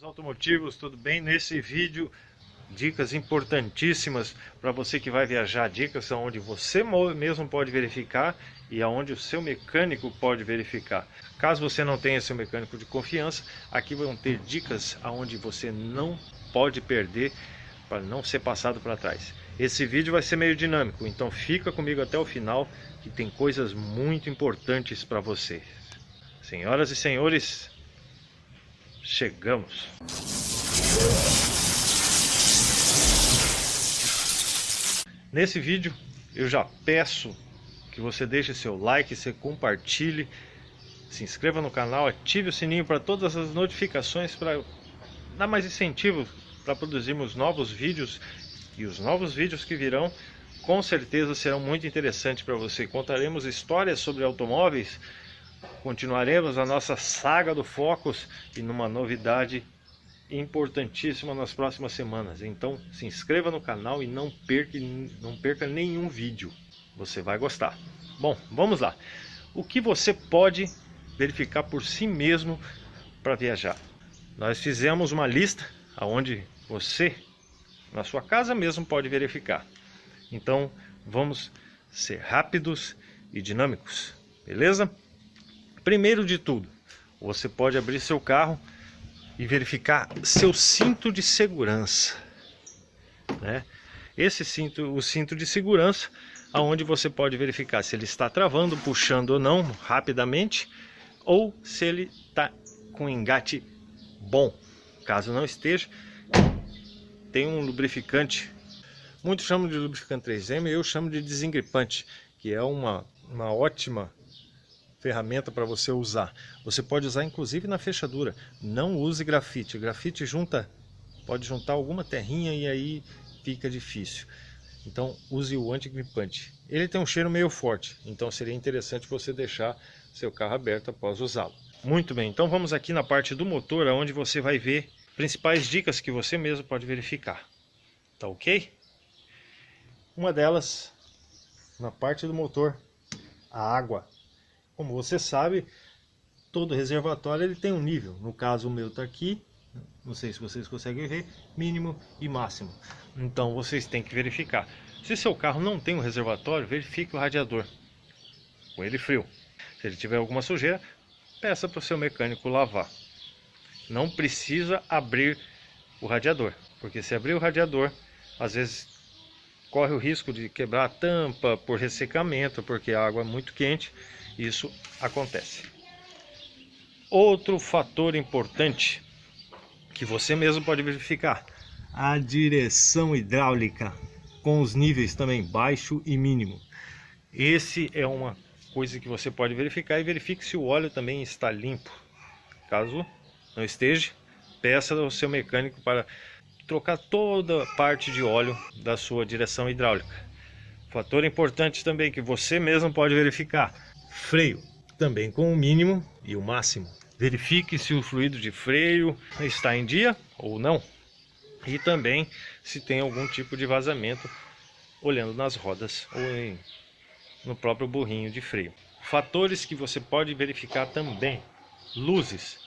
Automotivos, tudo bem? Nesse vídeo, dicas importantíssimas para você que vai viajar, dicas onde você mesmo pode verificar e aonde o seu mecânico pode verificar. Caso você não tenha seu mecânico de confiança, aqui vão ter dicas aonde você não pode perder para não ser passado para trás. Esse vídeo vai ser meio dinâmico, então fica comigo até o final que tem coisas muito importantes para você. Senhoras e senhores, chegamos! Nesse vídeo eu já peço que você deixe seu like, você compartilhe, se inscreva no canal, ative o sininho para todas as notificações para dar mais incentivo para produzirmos novos vídeos. E os novos vídeos que virão com certeza serão muito interessantes para você. Contaremos histórias sobre automóveis, continuaremos a nossa saga do Focus e numa novidade importantíssima nas próximas semanas. Então se inscreva no canal e não perca nenhum vídeo, você vai gostar. Bom, vamos lá. O que você pode verificar por si mesmo para viajar? Nós fizemos uma lista onde você na sua casa mesmo pode verificar. Então vamos ser rápidos e dinâmicos, beleza? Primeiro de tudo, você pode abrir seu carro e verificar seu cinto de segurança, né? Esse cinto, o cinto de segurança, aonde você pode verificar se ele está travando, puxando ou não rapidamente, ou se ele está com engate bom. Caso não esteja, tem um lubrificante, muitos chamam de lubrificante 3M, eu chamo de desengripante, que é uma ótima ferramenta para você usar. Você pode usar inclusive na fechadura. Não use grafite. Grafite pode juntar alguma terrinha e aí fica difícil. Então use o antigripante. Ele tem um cheiro meio forte, então seria interessante você deixar seu carro aberto após usá-lo. Muito bem, então vamos aqui na parte do motor, onde você vai ver principais dicas que você mesmo pode verificar. Tá ok? Uma delas, na parte do motor, a água. Como você sabe, todo reservatório ele tem um nível. No caso o meu está aqui, não sei se vocês conseguem ver, mínimo e máximo. Então vocês têm que verificar. Se seu carro não tem um reservatório, verifique o radiador com ele frio. Se ele tiver alguma sujeira, peça para o seu mecânico lavar. Não precisa abrir o radiador, porque se abrir o radiador, às vezes corre o risco de quebrar a tampa por ressecamento, porque a água é muito quente. Isso acontece. Outro fator importante que você mesmo pode verificar: a direção hidráulica, com os níveis também baixo e mínimo. Esse é uma coisa que você pode verificar, e verifique se o óleo também está limpo. Caso não esteja, peça ao seu mecânico para trocar toda a parte de óleo da sua direção hidráulica. Fator importante também que você mesmo pode verificar: freio, também com o mínimo e o máximo. Verifique se o fluido de freio está em dia ou não, e também se tem algum tipo de vazamento olhando nas rodas ou no próprio burrinho de freio. Fatores que você pode verificar também: luzes,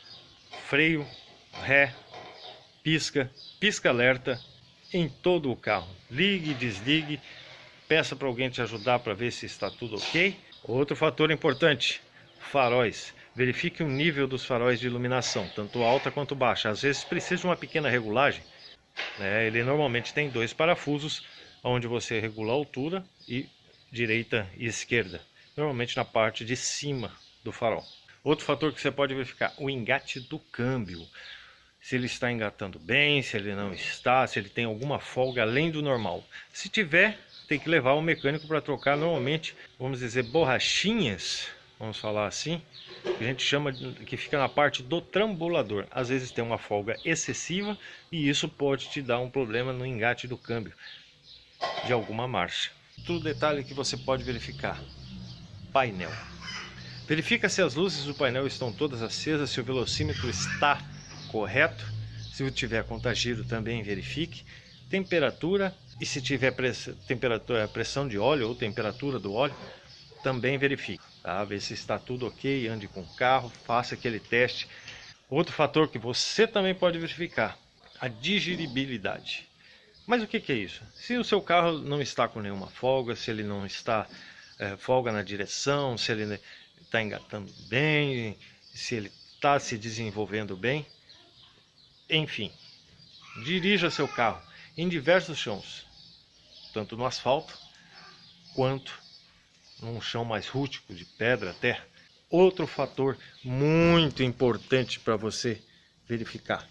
freio, ré, pisca alerta em todo o carro. Ligue e desligue, peça para alguém te ajudar para ver se está tudo ok. Outro fator importante: faróis. Verifique o nível dos faróis de iluminação, tanto alta quanto baixa. Às vezes precisa de uma pequena regulagem, né? Ele normalmente tem 2 parafusos, onde você regula a altura e direita e esquerda, normalmente na parte de cima do farol. Outro fator que você pode verificar: o engate do câmbio. Se ele está engatando bem, se ele não está, se ele tem alguma folga além do normal. Se tiver, tem que levar o mecânico para trocar. Normalmente, vamos dizer, borrachinhas, vamos falar assim, que a gente chama que fica na parte do trambulador. Às vezes tem uma folga excessiva e isso pode te dar um problema no engate do câmbio de alguma marcha. Outro detalhe que você pode verificar: painel. Verifica se as luzes do painel estão todas acesas, se o velocímetro está correto. Se tiver contagiro, também verifique. Temperatura, e se tiver pressão de óleo ou temperatura do óleo, também verifique, tá? Ver se está tudo ok, ande com o carro, faça aquele teste Outro fator que você também pode verificar, a digeribilidade. Mas o que é isso? Se o seu carro não está com nenhuma folga, se ele não está folga na direção, se ele está engatando bem, se ele está se desenvolvendo bem, enfim, dirija seu carro em diversos chãos, tanto no asfalto quanto num chão mais rústico, de pedra, terra. Outro fator muito importante para você verificar: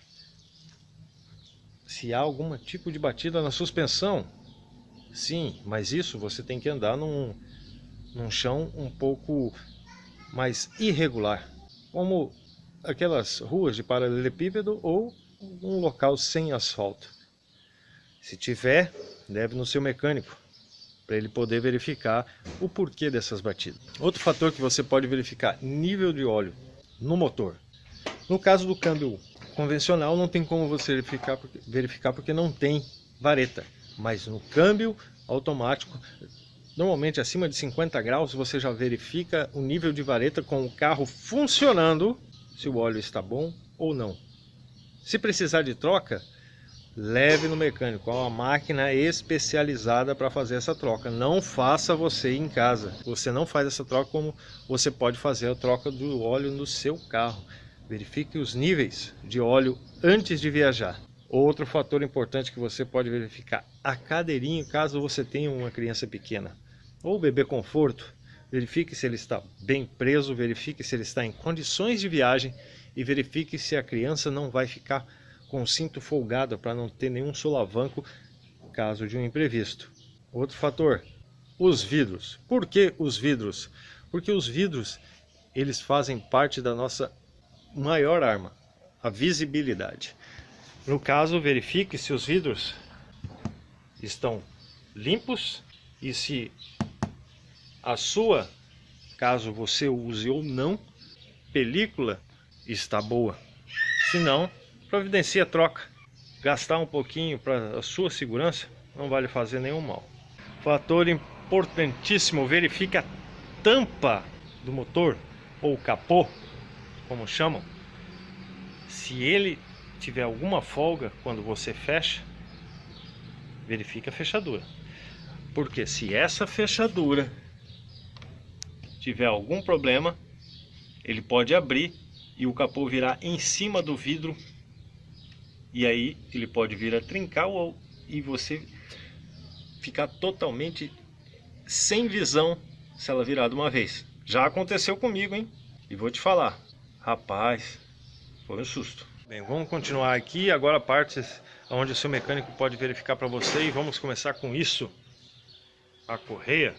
se há algum tipo de batida na suspensão. Sim, mas isso você tem que andar num chão um pouco mais irregular, como aquelas ruas de paralelepípedo ou um local sem asfalto. Se tiver, leve no seu mecânico, para ele poder verificar o porquê dessas batidas. Outro fator que você pode verificar: nível de óleo no motor. No caso do câmbio convencional não tem como você verificar porque não tem vareta, mas no câmbio automático, normalmente acima de 50 graus, você já verifica o nível de vareta com o carro funcionando, se o óleo está bom ou não. Se precisar de troca, leve no mecânico, há uma máquina especializada para fazer essa troca. Não faça você em casa. Você não faz essa troca como você pode fazer a troca do óleo no seu carro. Verifique os níveis de óleo antes de viajar. Outro fator importante que você pode verificar: a cadeirinha, caso você tenha uma criança pequena ou bebê conforto. Verifique se ele está bem preso, verifique se ele está em condições de viagem e verifique se a criança não vai ficar com o cinto folgado para não ter nenhum solavanco caso de um imprevisto. Outro fator: os vidros. Por que os vidros? Porque os vidros, eles fazem parte da nossa maior arma, a visibilidade. No caso, verifique se os vidros estão limpos e se a sua, caso você use ou não, película está boa. Se não, providencie a troca. Gastar um pouquinho para a sua segurança não vale fazer nenhum mal. Fator importantíssimo: verifique a tampa do motor, ou capô, como chamam. Se ele tiver alguma folga quando você fecha, verifique a fechadura. Porque se essa fechadura tiver algum problema, ele pode abrir e o capô virar em cima do vidro, e aí ele pode vir a trincar e você ficar totalmente sem visão se ela virar de uma vez. Já aconteceu comigo, hein? E vou te falar, rapaz, foi um susto. Bem, vamos continuar aqui agora, partes onde o seu mecânico pode verificar para você, e vamos começar com isso: a correia.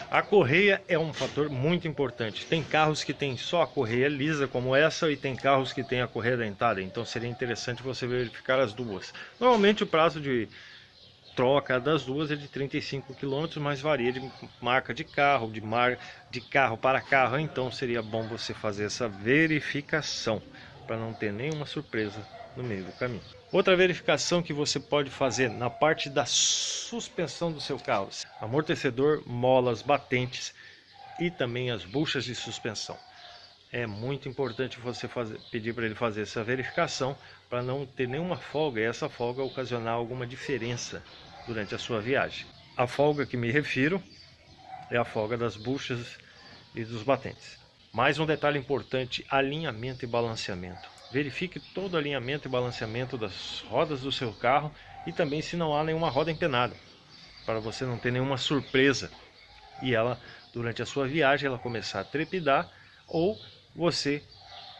A correia é um fator muito importante. Tem carros que tem só a correia lisa como essa, e tem carros que tem a correia dentada, então seria interessante você verificar as duas. Normalmente o prazo de troca das duas é de 35 km, mas varia de marca de carro, de carro para carro, então seria bom você fazer essa verificação para não ter nenhuma surpresa no meio do caminho. Outra verificação que você pode fazer na parte da suspensão do seu carro: amortecedor, molas, batentes e também as buchas de suspensão. É muito importante você pedir para ele fazer essa verificação para não ter nenhuma folga, e essa folga ocasionar alguma diferença durante a sua viagem. A folga que me refiro é a folga das buchas e dos batentes. Mais um detalhe importante: alinhamento e balanceamento. Verifique todo o alinhamento e balanceamento das rodas do seu carro, e também se não há nenhuma roda empenada, para você não ter nenhuma surpresa e ela, durante a sua viagem, ela começar a trepidar, ou você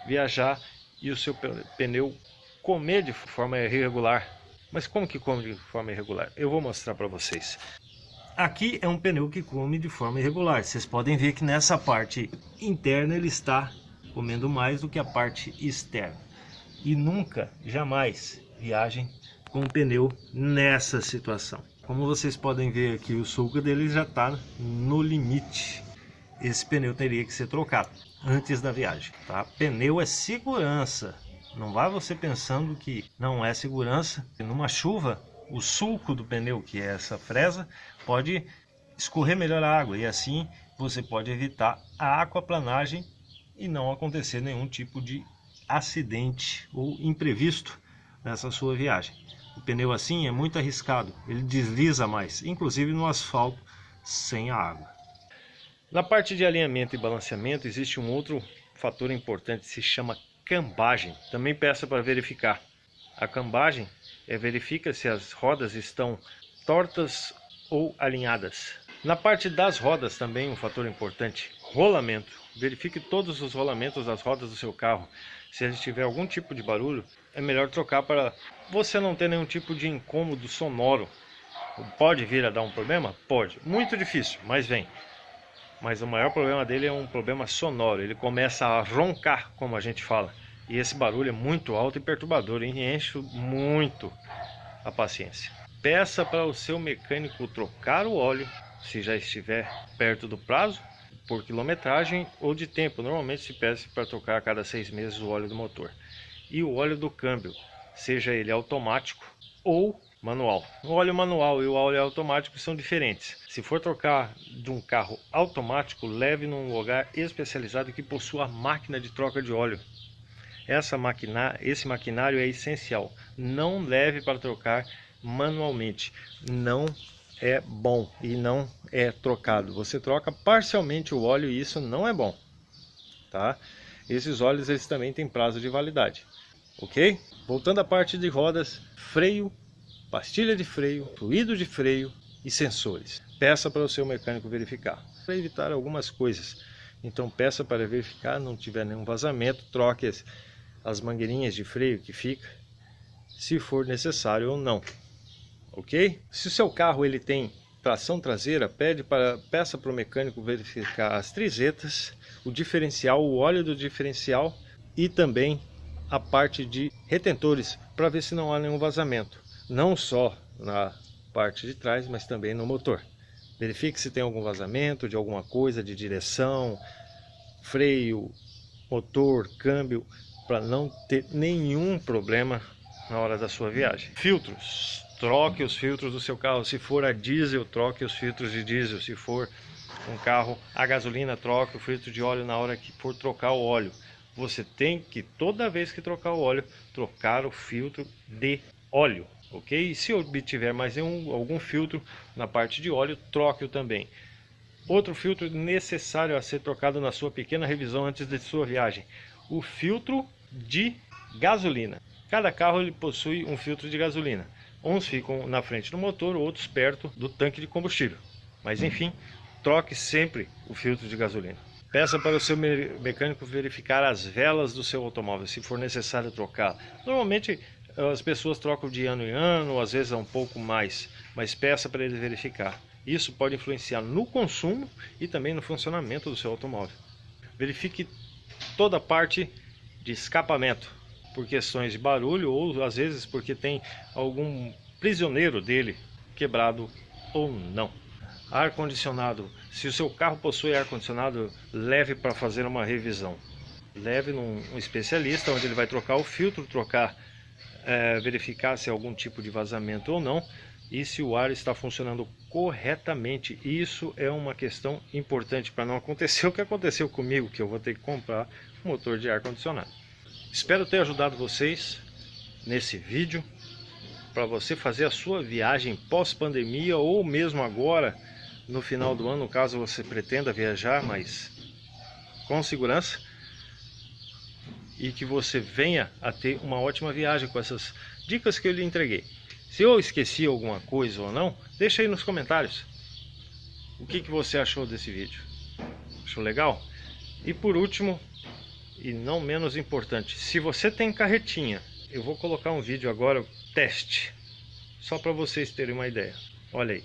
viajar e o seu pneu comer de forma irregular. Mas como que come de forma irregular? Eu vou mostrar para vocês. Aqui é um pneu que come de forma irregular. Vocês podem ver que nessa parte interna ele está comendo mais do que a parte externa. E nunca, jamais viajem com o pneu nessa situação. Como vocês podem ver aqui, o sulco dele já está no limite. Esse pneu teria que ser trocado antes da viagem, tá? Pneu é segurança. Não vai você pensando que não é segurança. Numa chuva, o sulco do pneu, que é essa fresa, pode escorrer melhor a água, e assim você pode evitar a aquaplanagem e não acontecer nenhum tipo de acidente ou imprevisto nessa sua viagem. O pneu assim é muito arriscado, ele desliza mais, inclusive no asfalto sem a água. Na parte de alinhamento e balanceamento existe um outro fator importante, se chama cambagem. Também peça para verificar. A cambagem verifica se as rodas estão tortas ou alinhadas. Na parte das rodas também um fator importante, rolamento. Verifique todos os rolamentos das rodas do seu carro. Se ele tiver algum tipo de barulho, é melhor trocar para você não ter nenhum tipo de incômodo sonoro. Pode vir a dar um problema? Pode. Muito difícil, mas vem. Mas o maior problema dele é um problema sonoro. Ele começa a roncar, como a gente fala. E esse barulho é muito alto e perturbador, e enche muito a paciência. Peça para o seu mecânico trocar o óleo, se já estiver perto do prazo, por quilometragem ou de tempo. Normalmente se pede para trocar a cada 6 meses o óleo do motor. E o óleo do câmbio, seja ele automático ou manual. O óleo manual e o óleo automático são diferentes. Se for trocar de um carro automático, leve num lugar especializado que possua máquina de troca de óleo. Esse maquinário é essencial. Não leve para trocar manualmente. Não é bom e não é trocado. Você troca parcialmente o óleo e isso não é bom, tá? Esses óleos eles também têm prazo de validade, ok? Voltando à parte de rodas, freio, pastilha de freio, fluido de freio e sensores. Peça para o seu mecânico verificar, para evitar algumas coisas. Então peça para verificar, não tiver nenhum vazamento, troque as mangueirinhas de freio que fica, se for necessário ou não. Ok? Se o seu carro ele tem tração traseira, peça para o mecânico verificar as trizetas, o diferencial, o óleo do diferencial e também a parte de retentores, para ver se não há nenhum vazamento. Não só na parte de trás, mas também no motor. Verifique se tem algum vazamento de alguma coisa, de direção, freio, motor, câmbio, para não ter nenhum problema na hora da sua viagem. Filtros. Troque os filtros do seu carro. Se for a diesel, troque os filtros de diesel. Se for um carro a gasolina, troque o filtro de óleo na hora que for trocar o óleo. Você tem que, toda vez que trocar o óleo, trocar o filtro de óleo, ok? E se obtiver mais algum filtro na parte de óleo, troque-o também. Outro filtro necessário a ser trocado na sua pequena revisão antes de sua viagem: o filtro de gasolina. Cada carro ele possui um filtro de gasolina. Uns ficam na frente do motor, outros perto do tanque de combustível. Mas enfim, troque sempre o filtro de gasolina. Peça para o seu mecânico verificar as velas do seu automóvel, se for necessário trocar. Normalmente as pessoas trocam de ano em ano, às vezes é um pouco mais, mas peça para ele verificar. Isso pode influenciar no consumo e também no funcionamento do seu automóvel. Verifique toda a parte de escapamento, por questões de barulho ou às vezes porque tem algum prisioneiro dele quebrado ou não. Ar-condicionado. Se o seu carro possui ar-condicionado, leve para fazer uma revisão. Leve num especialista onde ele vai trocar o filtro, verificar se há algum tipo de vazamento ou não e se o ar está funcionando corretamente. Isso é uma questão importante para não acontecer o que aconteceu comigo, que eu vou ter que comprar um motor de ar-condicionado. Espero ter ajudado vocês nesse vídeo para você fazer a sua viagem pós-pandemia ou mesmo agora no final do ano, caso você pretenda viajar, mas com segurança, e que você venha a ter uma ótima viagem com essas dicas que eu lhe entreguei. Se eu esqueci alguma coisa ou não, deixa aí nos comentários o que você achou desse vídeo. Achou legal? E por último, e não menos importante, se você tem carretinha, eu vou colocar um vídeo agora, teste, só para vocês terem uma ideia. Olha aí.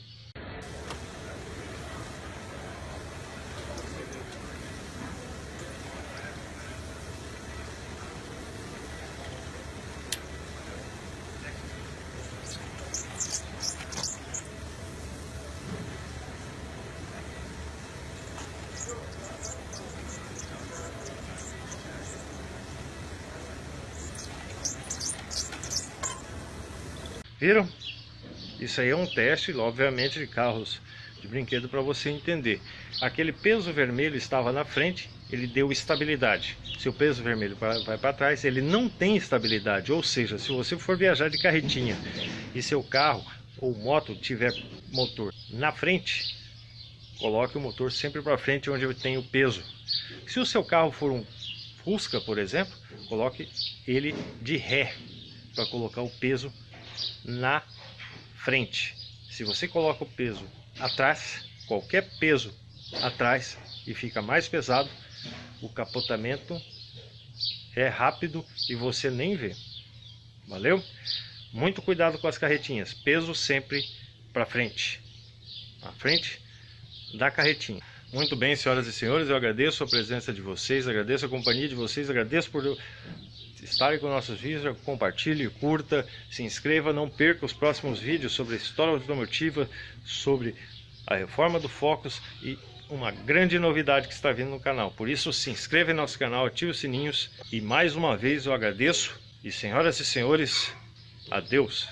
Viram? Isso aí é um teste, obviamente, de carros de brinquedo para você entender. aquele peso vermelho estava na frente, ele deu estabilidade. Se o peso vermelho vai para trás, ele não tem estabilidade. Ou seja, se você for viajar de carretinha e seu carro ou moto tiver motor na frente, coloque o motor sempre para frente, onde tem o peso. Se o seu carro for um Fusca, por exemplo, coloque ele de ré para colocar o peso na frente. Se você coloca o peso atrás, qualquer peso atrás, e fica mais pesado, o capotamento é rápido e você nem vê. Valeu? Muito cuidado com as carretinhas, peso sempre para frente, na frente da carretinha. Muito bem, senhoras e senhores, eu agradeço a presença de vocês, agradeço a companhia de vocês, agradeço por estarem com nossos vídeos. Compartilhe, curta, se inscreva, não perca os próximos vídeos sobre a história automotiva, sobre a reforma do Focus e uma grande novidade que está vindo no canal. Por isso, se inscreva em nosso canal, ative os sininhos e mais uma vez eu agradeço. E senhoras e senhores, adeus!